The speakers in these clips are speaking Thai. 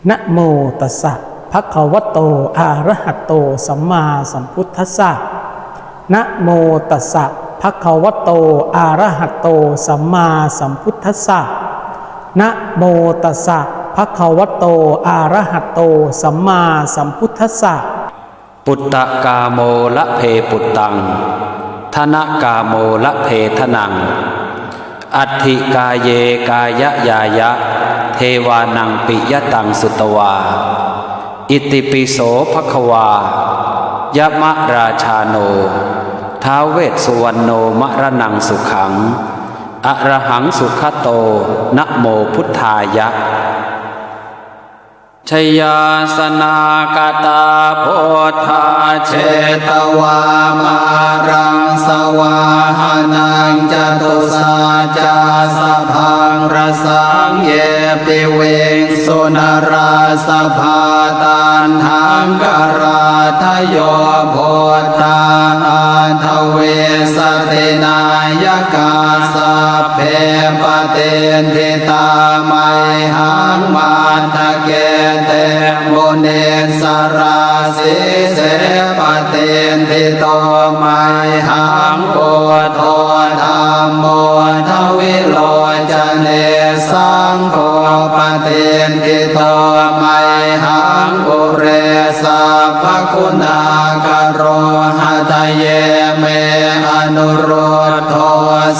นะโมตัสสะภะคะวะโตอะระหะโตสัมมาสัมพุทธัสสะนะโมตัสสะภะคะวะโตอะระหะโตสัมมาสัมพุทธัสสะนะโมตัสสะภะคะวะโตอะระหะโตสัมมาสัมพุทธัสสะปุตตะกาโมละเพปุตตังธนกาโมละเพทนังอัตถิกาเยกายะยายะเทวานังปิยตังสุตวาอิติปิโสภควายะมะราชาโนท้าวเวสสุวรรณโนมะระนังสุขังอะระหังสุขโตนะโมพุทธายะชยาสนากตาโพธาเชตวามารังสวาหานังจตุสาจาสพังรสังเยปิเวงสุนราสภาตันหังกราทโยโพธาอาทเวสตินายกาสัพเพปเตนทิตาไมหังมาทะเกเตโมเนสราสิเสปเตนทิโตไมหังโพโทธัมโมทวิโลจเนสังโฆปเตนทิโตไมหังปุเรสัพพคุณากโรหะทะเยเมอนุรุตโท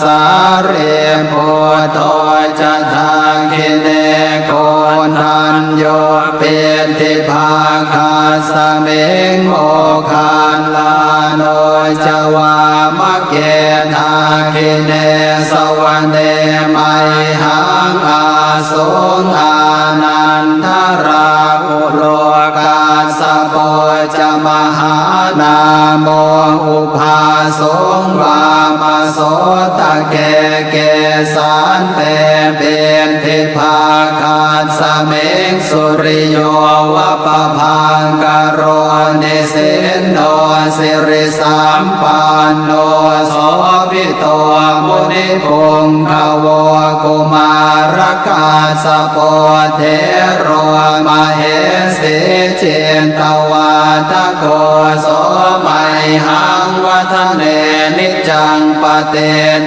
สาริปุตโตจะทาคิเนโกนัญโยเปติภาคาสเมงโมคานลาโนจวามะเกทาคิเนสวะเนไมหังอาสุงอานันทราอุโลกาสโปจะมหานาโมอุภาสงวามาโสตะเกเกสานเตเป็นทิภาคาสเมงสุริโยวะปะพังกโรนิสินโนสิริสัมปันโนโสภิโตมุนิพงขโวกุมารกาสโปเทโรมเหสีเจนตวาทโกโสมัยหังวัฒเนนิจังปเต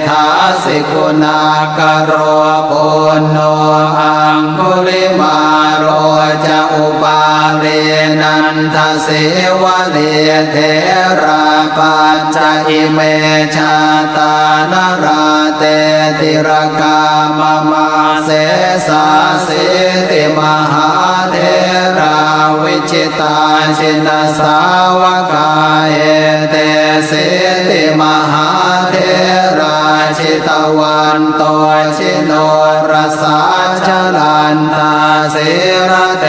ทาสิกุณากโรปุณโนอังคุลิมาโรจะอุปาเรนันทเสวะเลเทราปัญจอิเมชาตานราเตติรกามมาเสสาสิติมหาเทราวิจิตาชินสาวกาเอเตเสติมหาเทราชิตวันโตชิโนรสาชลันตาเสระเต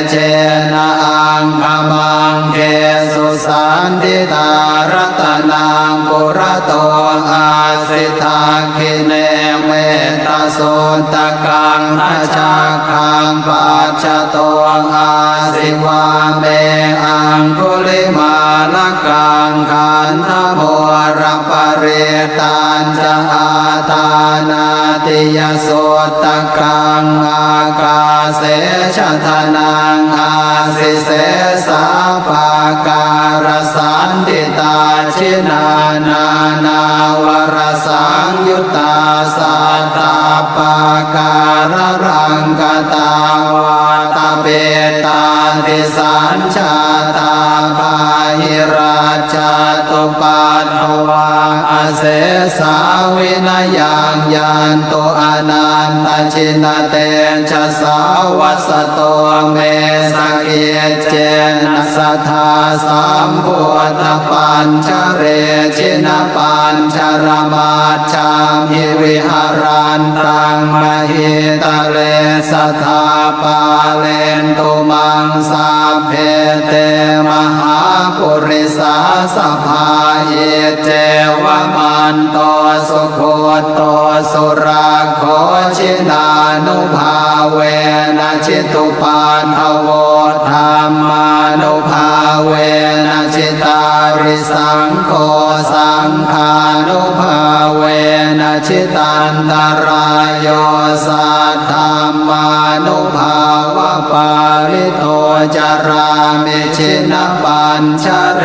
เจนะอังคมังเกสุสันติตารัตนังปุระโตอาสิทาคิเนเมตโสตกังทัชาคังปัจจโตอาสิวาเมอังคุลิมาลกังขันธโมรปเรตัญจะอาตานาติยโสตกังอากาเสชะทนังอาสิเสสาปาการสันติตาชินานานาวรสังยุตตาสัตตาปาการรังกตาวาตาเปตาติสัญชาตาปาหิราชาตุปัตถวาอเสสาวินายังยันโตอนันตชินเตชะสาวัสโตเมสเกเจนะสัทธาสัมพุทธปัญชเรชินปัญชรมาชามหิวิหารันตังมหิตะเลสัทธาปาเลนตุมังสาเพเตมหาปุริสาสภาเยเจวมันโตสุโคโตสุราโคชินานุภาเวนะชิตุปาทโวธรรมานุภาเวนะชิตาริสังโฆสังฆานุภาเวนะ ชิตันตรายโยสัทธามานุภาวะปาริโตจารามิชินปัญชเร